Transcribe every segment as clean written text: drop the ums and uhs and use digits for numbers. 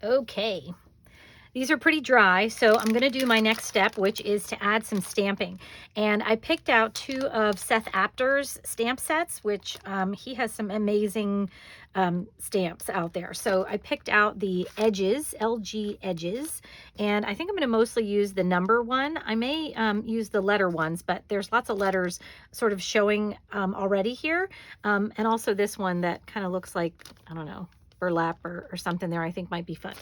Okay. These are pretty dry, so I'm going to do my next step, which is to add some stamping. And I picked out 2 of Seth Apter's stamp sets, which he has some amazing stamps out there. So I picked out the edges, LG edges, and I think I'm going to mostly use the number one. I may use the letter ones, but there's lots of letters sort of showing already here. And also this one that kind of looks like, I don't know, burlap or something there I think might be fun.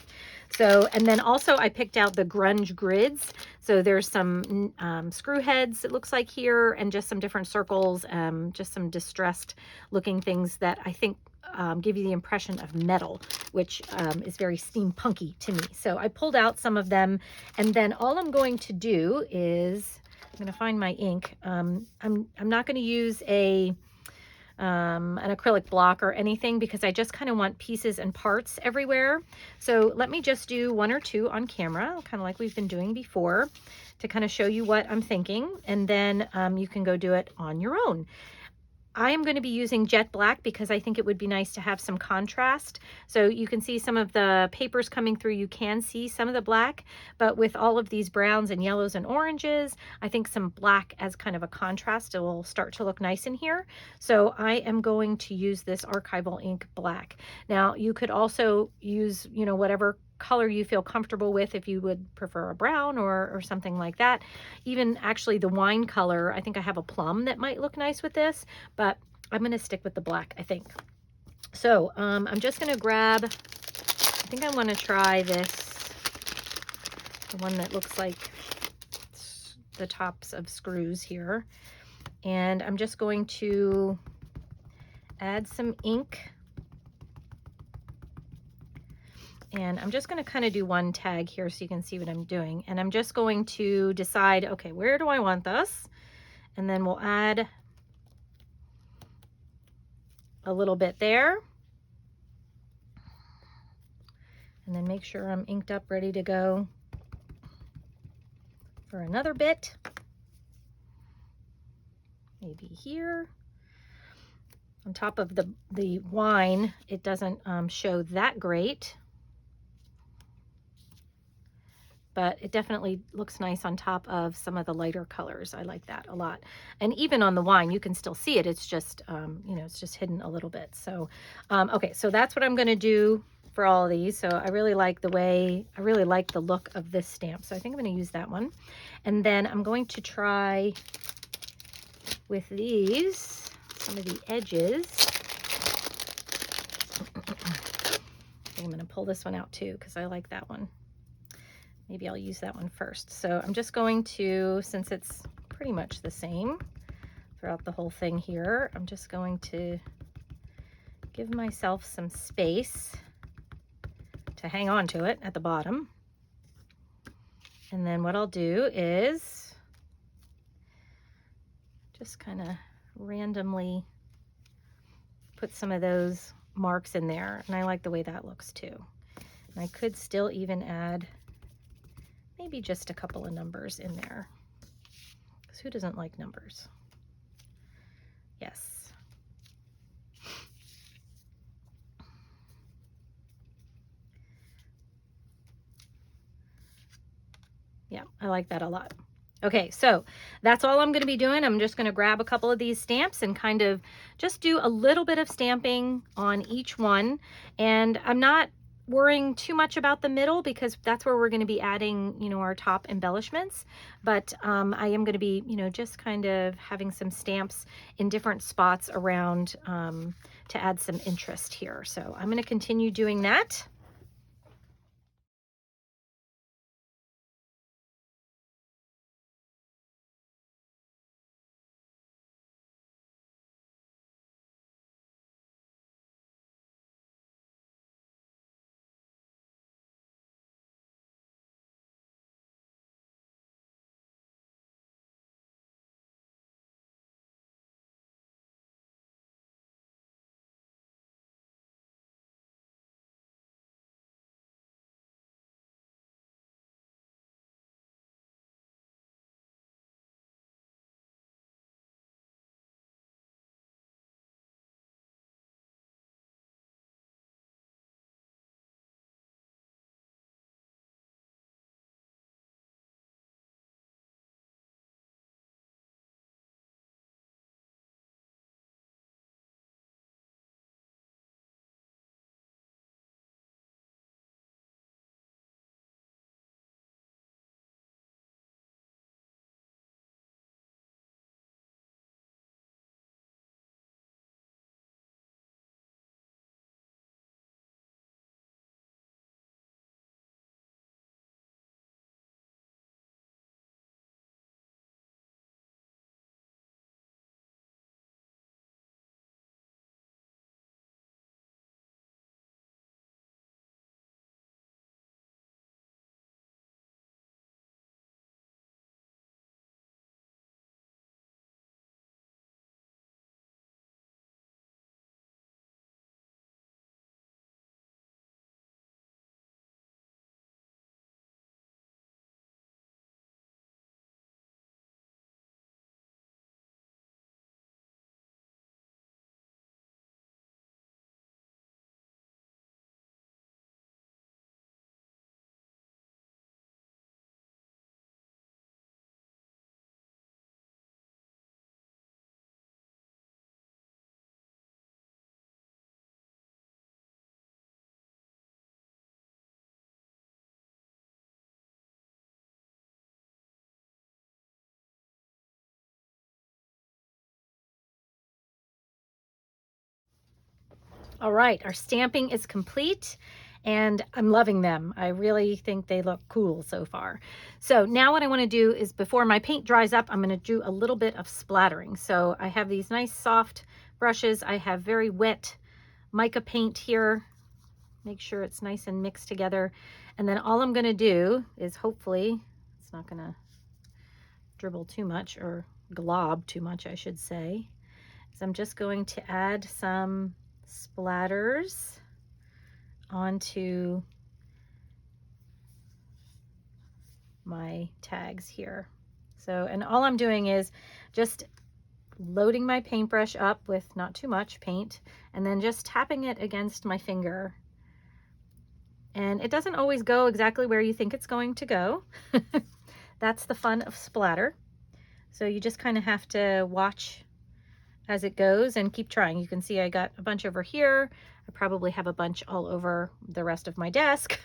So, and then also I picked out the Grunge Grids. So there's some screw heads, it looks like here, and just some different circles, just some distressed looking things that I think give you the impression of metal, which is very steampunky to me. So I pulled out some of them, and then all I'm going to do is, I'm going to find my ink. I'm not going to use an acrylic block or anything because I just kind of want pieces and parts everywhere. So let me just do 1 or 2 on camera, kind of like we've been doing before, to kind of show you what I'm thinking, and then you can go do it on your own. I am going to be using jet black because I think it would be nice to have some contrast. So you can see some of the papers coming through, you can see some of the black, but with all of these browns and yellows and oranges, I think some black as kind of a contrast, it will start to look nice in here. So I am going to use this Archival Ink Black. Now you could also use, you know, whatever color you feel comfortable with, if you would prefer a brown or something like that. Even actually the wine color, I think I have a plum that might look nice with this, but I'm going to stick with the black, I think. So I'm just going to grab, I think I want to try this, the one that looks like the tops of screws here. And I'm just going to add some ink. And I'm just going to kind of do one tag here so you can see what I'm doing. And I'm just going to decide, okay, where do I want this? And then we'll add a little bit there. And then make sure I'm inked up, ready to go for another bit. Maybe here. On top of the wine, it doesn't show that great, but it definitely looks nice on top of some of the lighter colors. I like that a lot. And even on the wine, you can still see it. It's just, you know, it's just hidden a little bit. So, okay, so that's what I'm going to do for all of these. So I really like the way, I really like the look of this stamp. So I think I'm going to use that one. And then I'm going to try with these, some of the edges. I'm going to pull this one out too because I like that one. Maybe I'll use that one first. So I'm just going to, since it's pretty much the same throughout the whole thing here, I'm just going to give myself some space to hang on to it at the bottom. And then what I'll do is just kind of randomly put some of those marks in there. And I like the way that looks too. And I could still even add maybe just a couple of numbers in there. Because who doesn't like numbers? Yes. Yeah, I like that a lot. Okay, so that's all I'm going to be doing. I'm just going to grab a couple of these stamps and kind of just do a little bit of stamping on each one. And I'm not worrying too much about the middle because that's where we're going to be adding, you know, our top embellishments. But I am going to be, you know, just kind of having some stamps in different spots around to add some interest here. So I'm going to continue doing that. All right, our stamping is complete and I'm loving them. I really think they look cool so far. So now what I want to do is, before my paint dries up, I'm going to do a little bit of splattering. So I have these nice soft brushes. I have very wet mica paint here. Make sure it's nice and mixed together. And then all I'm going to do is, hopefully it's not going to dribble too much, or glob too much I should say, is I'm just going to add some splatters onto my tags here. So, and all I'm doing is just loading my paintbrush up with not too much paint and then just tapping it against my finger. And it doesn't always go exactly where you think it's going to go. That's the fun of splatter. So you just kind of have to watch as it goes and keep trying. You can see I got a bunch over here. I probably have a bunch all over the rest of my desk.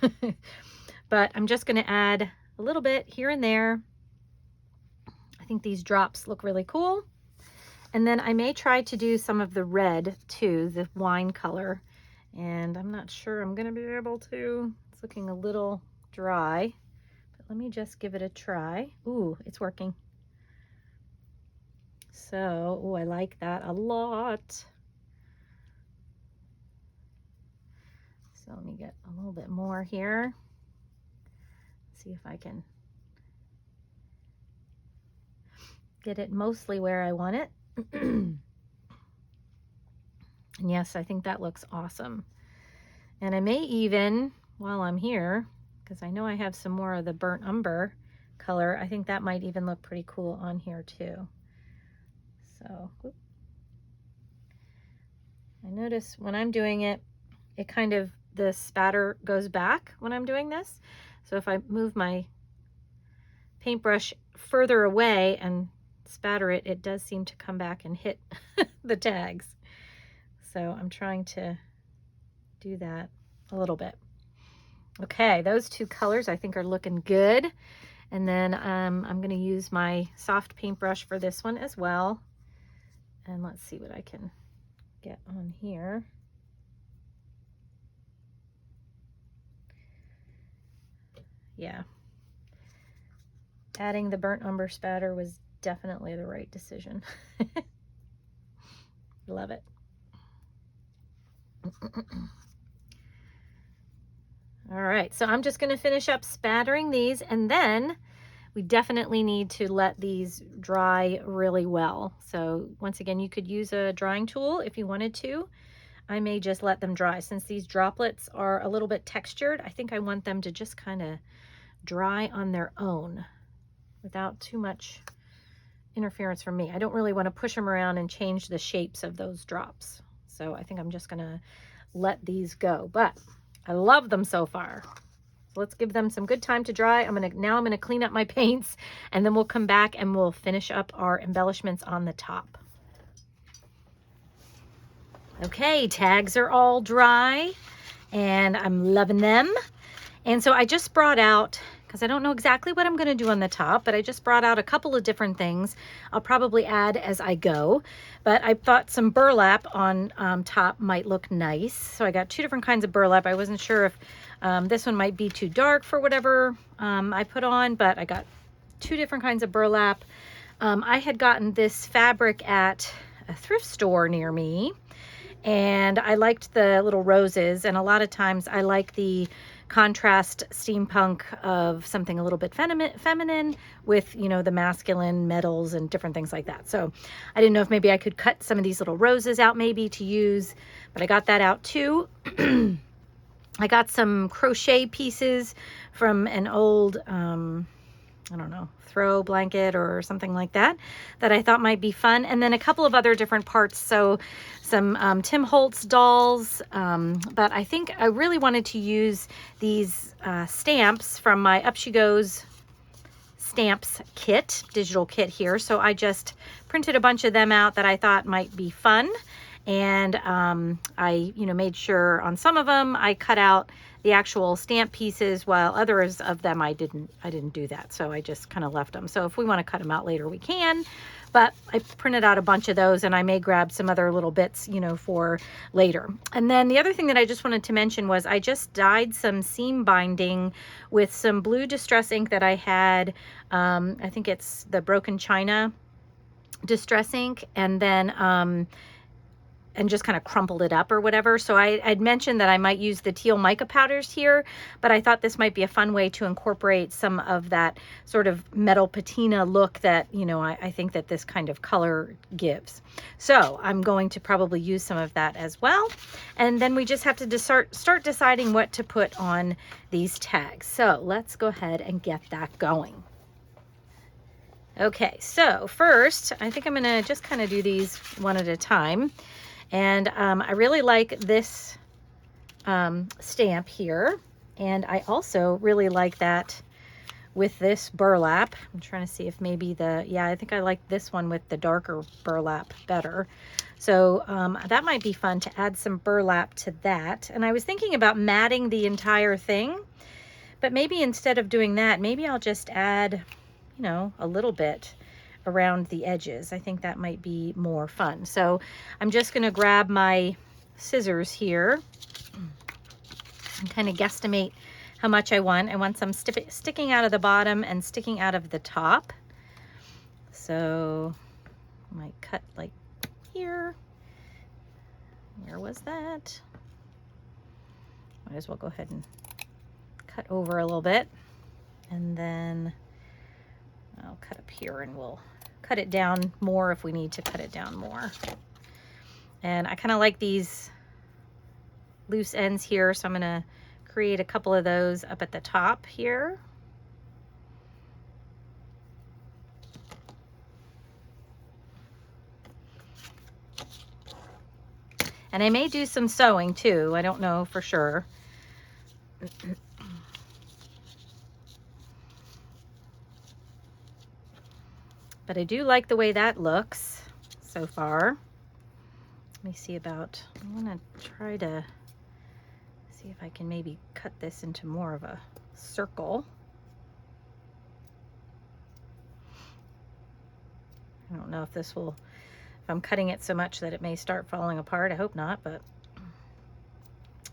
But I'm just going to add a little bit here and there. I think these drops look really cool. And then I may try to do some of the red too, the wine color. And I'm not sure I'm going to be able to. It's looking a little dry, but let me just give it a try. Ooh, it's working. So, ooh, I like that a lot. So let me get a little bit more here. See if I can get it mostly where I want it. And yes, I think that looks awesome. And I may even, while I'm here, because I know I have some more of the burnt umber color, I think that might even look pretty cool on here too. So, whoop. I notice when I'm doing it, it kind of, the spatter goes back when I'm doing this. So if I move my paintbrush further away and spatter it, it does seem to come back and hit the tags. So I'm trying to do that a little bit. Okay, those two colors I think are looking good. And then I'm going to use my soft paintbrush for this one as well. And let's see what I can get on here. Yeah. Adding the burnt umber spatter was definitely the right decision. Love it. All right, so I'm just going to finish up spattering these, and then we definitely need to let these dry really well. So once again, you could use a drying tool if you wanted to. I may just let them dry. Since these droplets are a little bit textured, I think I want them to just kind of dry on their own without too much interference from me. I don't really want to push them around and change the shapes of those drops. So I think I'm just going to let these go, but I love them so far. So let's give them some good time to dry. Now I'm gonna clean up my paints, and then we'll come back and we'll finish up our embellishments on the top. Okay, tags are all dry and I'm loving them. And so I just brought out, because I don't know exactly what I'm going to do on the top, but I just brought out a couple of different things. I'll probably add as I go, but I thought some burlap on top might look nice. So I got two different kinds of burlap. I wasn't sure if this one might be too dark for whatever I put on, but I got two different kinds of burlap. I had gotten this fabric at a thrift store near me, and I liked the little roses, and a lot of times I like the contrast steampunk of something a little bit feminine with, you know, the masculine metals and different things like that. So I didn't know if maybe I could cut some of these little roses out maybe to use, but I got that out too. I got some crochet pieces from an old, I don't know, throw blanket or something like that, that I thought might be fun. And then a couple of other different parts. So some Tim Holtz dolls, but I think I really wanted to use these stamps from my Up She Goes stamps kit, digital kit here. So I just printed a bunch of them out that I thought might be fun. And I, made sure on some of them I cut out the actual stamp pieces, while others of them I didn't do that. So I just kind of left them. So if we want to cut them out later, we can. But I printed out a bunch of those, and I may grab some other little bits, for later. And then the other thing that I just wanted to mention was I just dyed some seam binding with some blue distress ink that I had. I think it's the Broken China distress ink, and then and just kind of crumpled it up or whatever. So I'd mentioned that I might use the teal mica powders here, but I thought this might be a fun way to incorporate some of that sort of metal patina look that, I think that this kind of color gives. So I'm going to probably use some of that as well. And then we just have to start deciding what to put on these tags. So let's go ahead and get that going. Okay, so first, I think I'm gonna just kind of do these one at a time. And I really like this stamp here. And I also really like that with this burlap. I'm trying to see if maybe I think I like this one with the darker burlap better. So that might be fun to add some burlap to that. And I was thinking about matting the entire thing, but maybe instead of doing that, maybe I'll just add, a little bit around the edges. I think that might be more fun. So I'm just going to grab my scissors here and kind of guesstimate how much I want. I want some sticking out of the bottom and sticking out of the top. So I might cut like here. Where was that? Might as well go ahead and cut over a little bit, and then I'll cut up here, and we'll cut it down more if we need to cut it down more. And I kind of like these loose ends here, so I'm going to create a couple of those up at the top here. And I may do some sewing too. I don't know for sure. But I do like the way that looks so far. Let me see about, I want to try to see if I can maybe cut this into more of a circle. I don't know if this will, if I'm cutting it so much that it may start falling apart. I hope not, but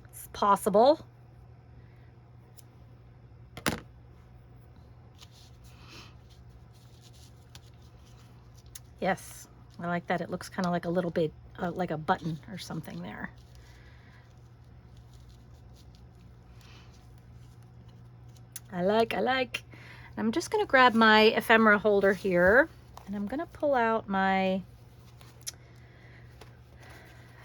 it's possible. Yes, I like that. It looks kind of like a little bit like a button or something there. I like. And I'm just going to grab my ephemera holder here, and I'm going to pull out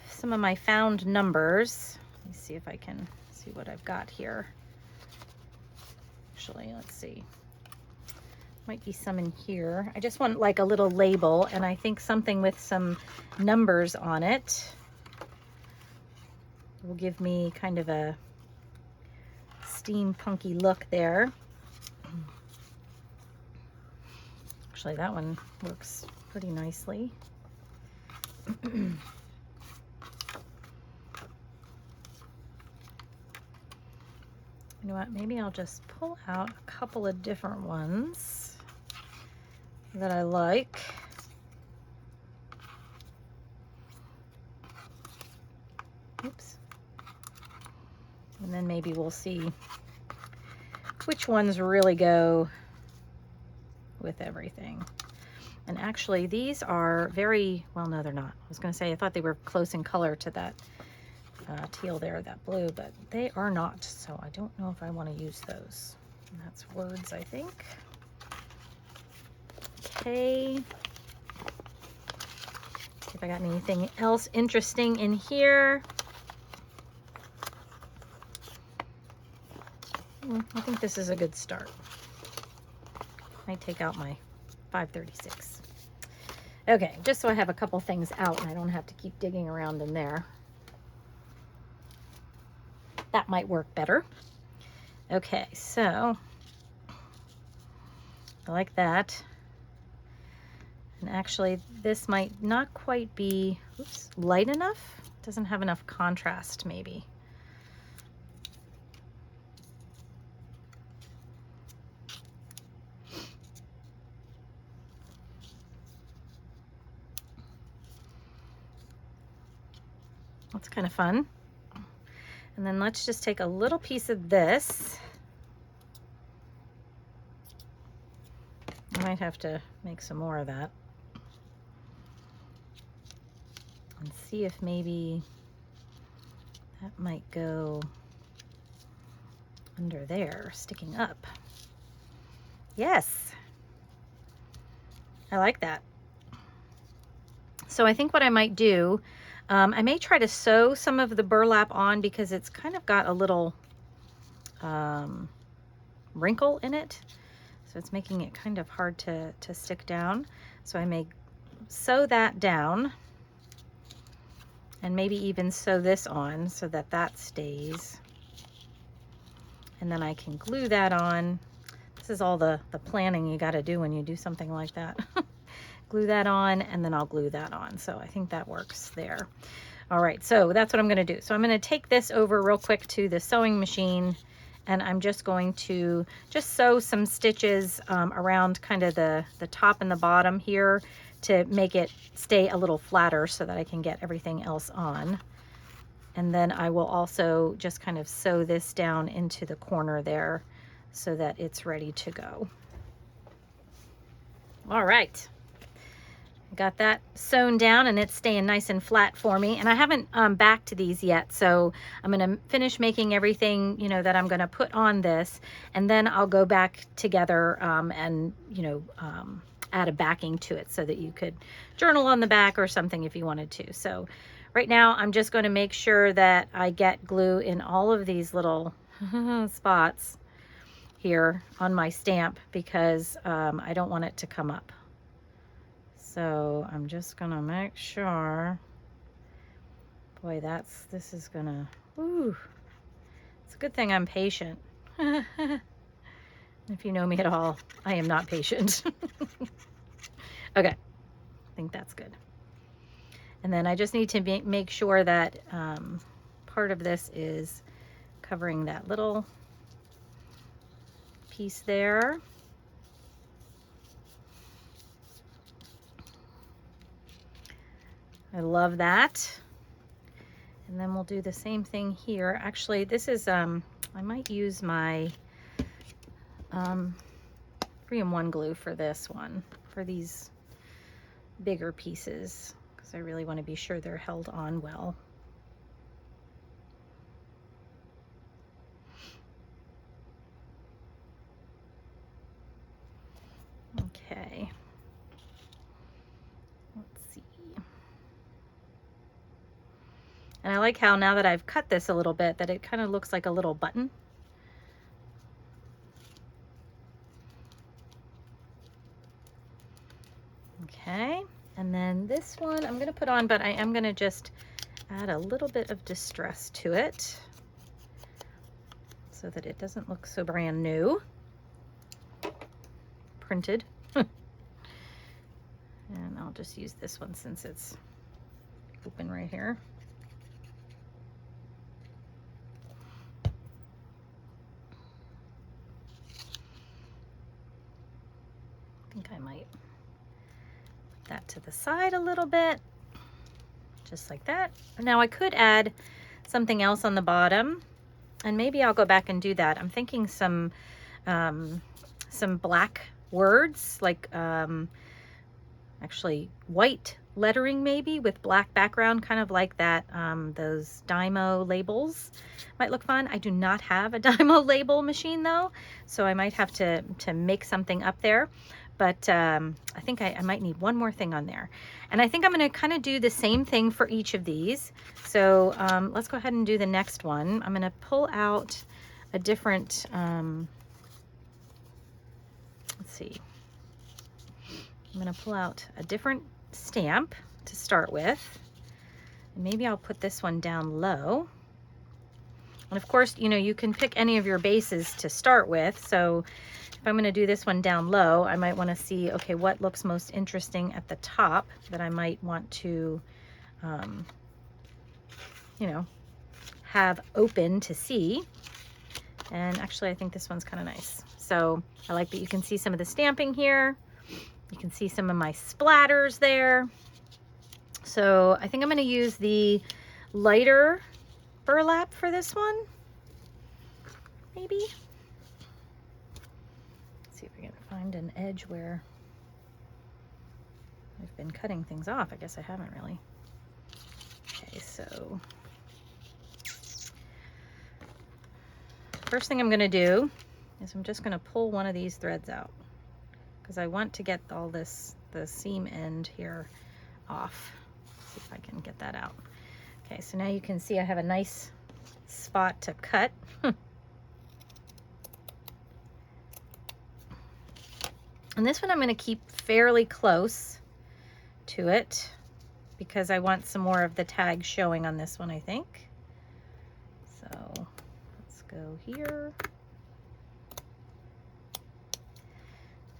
some of my found numbers. Let me see if I can see what I've got here. Actually, let's see. Might be some in here. I just want like a little label, and I think something with some numbers on it will give me kind of a steampunky look there. Actually, that one works pretty nicely. You know what? Maybe I'll just pull out a couple of different ones that I like. Oops. And then maybe we'll see which ones really go with everything. And actually, these are very, well, no, they're not. I was going to say, I thought they were close in color to that teal there, that blue, but they are not. So I don't know if I want to use those. And that's words, I think. Okay. See if I got anything else interesting in here. I think this is a good start. Might take out my 536. Okay, just so I have a couple things out and I don't have to keep digging around in there. That might work better. Okay, so I like that. And actually, this might not quite be, oops, light enough. Doesn't have enough contrast, maybe. That's kind of fun. And then let's just take a little piece of this. I might have to make some more of that. And see if maybe that might go under there, sticking up. Yes, I like that. So I think what I might do, I may try to sew some of the burlap on because it's kind of got a little wrinkle in it. So it's making it kind of hard to stick down. So I may sew that down and maybe even sew this on so that that stays. And then I can glue that on. This is all the planning you got to do when you do something like that. Glue that on, and then I'll glue that on. So I think that works there. All right, so that's what I'm going to do. So I'm going to take this over real quick to the sewing machine, and I'm just going to just sew some stitches around kind of the top and the bottom here to make it stay a little flatter so that I can get everything else on. And then I will also just kind of sew this down into the corner there so that it's ready to go. All right. Got that sewn down and it's staying nice and flat for me. And I haven't backed these yet, so I'm gonna finish making everything, you know, that I'm gonna put on this, and then I'll go back together and, you know, add a backing to it so that you could journal on the back or something if you wanted to. So right now I'm just going to make sure that I get glue in all of these little spots here on my stamp because I don't want it to come up. So I'm just gonna make sure. Boy, this is gonna, ooh, it's a good thing I'm patient. If you know me at all, I am not patient. Okay, I think that's good. And then I just need to make sure that part of this is covering that little piece there. I love that. And then we'll do the same thing here. Actually, this is, I might use my 3-in-1 glue for this one, for these bigger pieces, because I really want to be sure they're held on well. Okay. And I like how now that I've cut this a little bit that it kind of looks like a little button. Okay, and then this one I'm going to put on, but I am going to just add a little bit of distress to it so that it doesn't look so brand new. Printed. And I'll just use this one since it's open right here. I think I might put that to the side a little bit, just like that. Now I could add something else on the bottom, and maybe I'll go back and do that. I'm thinking some black words, like actually white lettering maybe with black background, kind of like that, those Dymo labels might look fun. I do not have a Dymo label machine though, so I might have to make something up there. But I think I might need one more thing on there. And I think I'm going to kind of do the same thing for each of these. So let's go ahead and do the next one. I'm going to pull out a different, let's see. I'm going to pull out a different stamp to start with. And maybe I'll put this one down low. And of course, you know, you can pick any of your bases to start with. So if I'm going to do this one down low, I might want to see, okay, what looks most interesting at the top that I might want to, you know, have open to see. And actually, I think this one's kind of nice. So I like that you can see some of the stamping here. You can see some of my splatters there. So I think I'm going to use the lighter burlap for this one. Maybe. Let's see if we can find an edge where I've been cutting things off. I guess I haven't really. Okay, so first thing I'm going to do is I'm just going to pull one of these threads out because I want to get all this, the seam end here off. Let's see if I can get that out. Okay, so now you can see I have a nice spot to cut. And this one I'm going to keep fairly close to it because I want some more of the tag showing on this one, I think. So let's go here.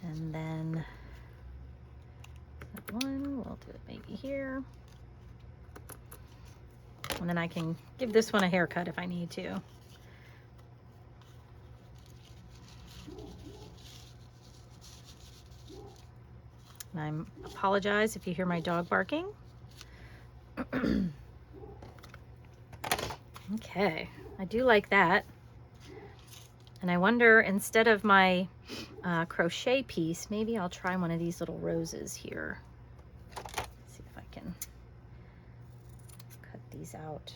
And then that one, we'll do it maybe here. And then I can give this one a haircut if I need to. And I apologize if you hear my dog barking. Okay, I do like that. And I wonder, instead of my crochet piece, maybe I'll try one of these little roses here. Let's see if I can cut these out.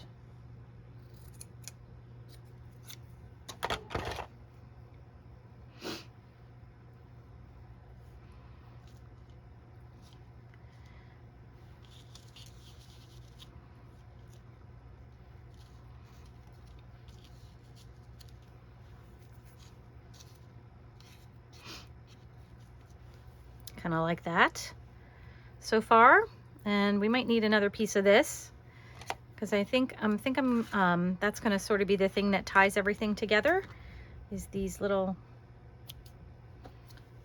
Kind of like that so far, and we might need another piece of this because I think that's going to sort of be the thing that ties everything together, is these little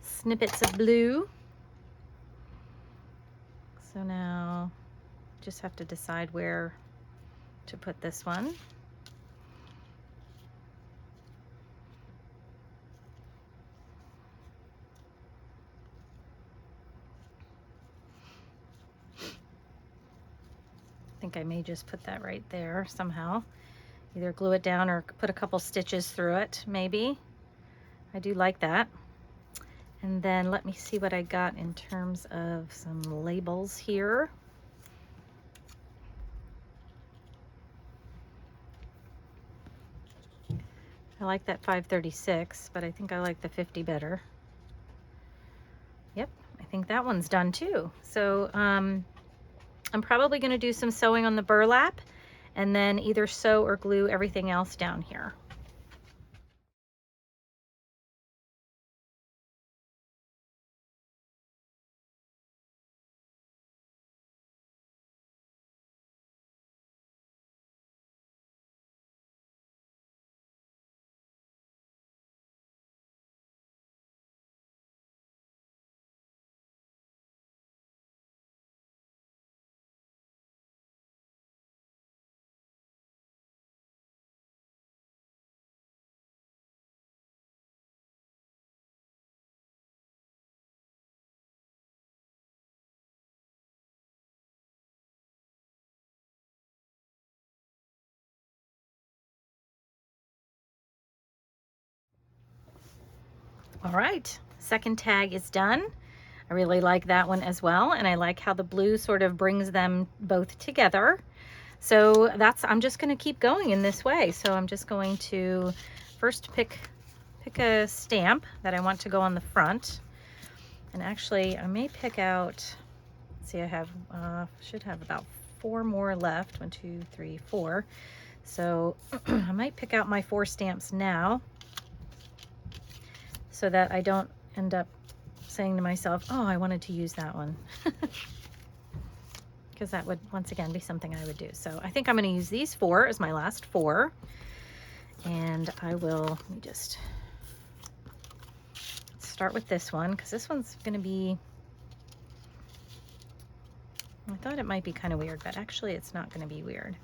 snippets of blue. So now just have to decide where to put this one. I think I may just put that right there somehow. Either glue it down or put a couple stitches through it, maybe. I do like that. And then let me see what I got in terms of some labels here. I like that 536, but I think I like the 50 better. Yep, I think that one's done too. So I'm probably going to do some sewing on the burlap and then either sew or glue everything else down here. All right, second tag is done. I really like that one as well, and I like how the blue sort of brings them both together. So I'm just going to keep going in this way. So I'm just going to first pick a stamp that I want to go on the front. And actually I may pick out, let's see, I have should have about 4 more left. 1, 2, 3, 4. So I might pick out my 4 stamps now, so that I don't end up saying to myself, oh, I wanted to use that one. Because that would, once again, be something I would do. So I think I'm going to use these 4 as my last 4. And I will, let me just start with this one, because this one's going to be, I thought it might be kind of weird, but actually it's not going to be weird.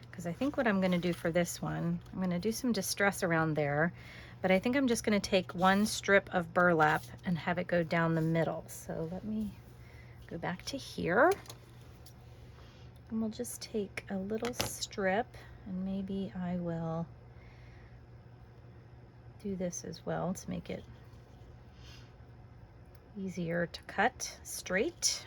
Because I think what I'm going to do for this one, I'm going to do some distress around there, but I think I'm just going to take one strip of burlap and have it go down the middle. So let me go back to here, and we'll just take a little strip, and maybe I will do this as well to make it easier to cut straight.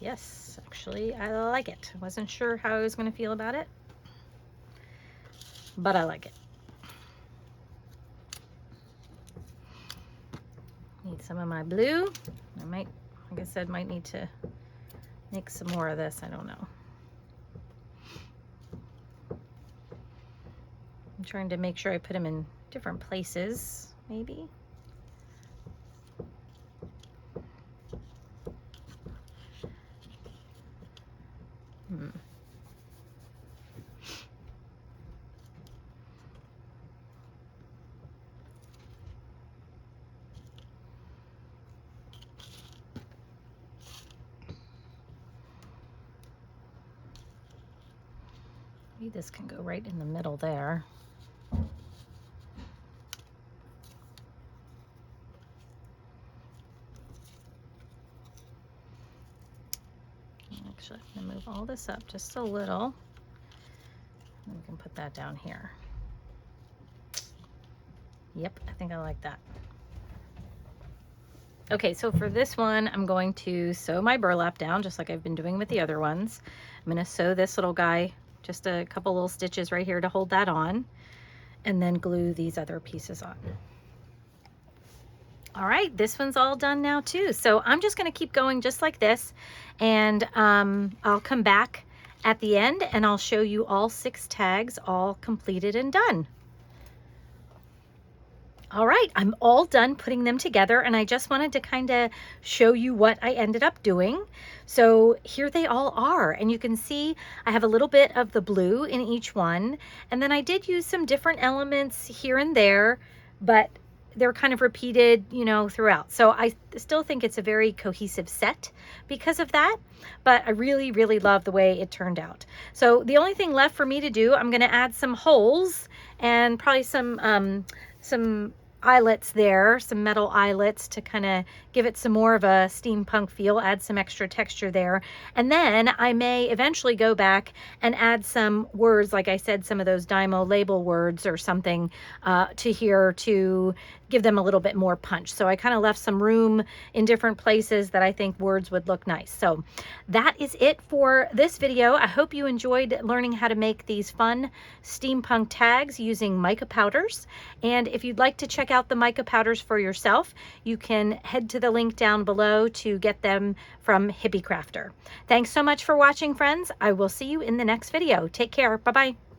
Yes, actually, I like it. I wasn't sure how I was going to feel about it, but I like it. Need some of my blue. I might, like I said, might need to make some more of this. I don't know. I'm trying to make sure I put them in different places, maybe. Maybe this can go right in the middle there. Actually, I'm going to move all this up just a little. And we can put that down here. Yep, I think I like that. Okay, so for this one, I'm going to sew my burlap down just like I've been doing with the other ones. I'm going to sew this little guy, just a couple little stitches right here to hold that on, and then glue these other pieces on. All right, this one's all done now too. So I'm just going to keep going just like this, and I'll come back at the end and I'll show you all 6 tags all completed and done. All right, I'm all done putting them together, and I just wanted to kind of show you what I ended up doing. So here they all are, and you can see I have a little bit of the blue in each one, and then I did use some different elements here and there, but they're kind of repeated, you know, throughout. So I still think it's a very cohesive set because of that, but I really, really love the way it turned out. So the only thing left for me to do, I'm gonna add some holes and probably some eyelets there, some metal eyelets to kind of give it some more of a steampunk feel, add some extra texture there. And then I may eventually go back and add some words, like I said, some of those Dymo label words or something to here to give them a little bit more punch. So I kind of left some room in different places that I think words would look nice. So that is it for this video. I hope you enjoyed learning how to make these fun steampunk tags using mica powders. And if you'd like to check out the mica powders for yourself, you can head to the link down below to get them from Hippie Crafter. Thanks so much for watching, friends. I will see you in the next video. Take care. Bye-bye.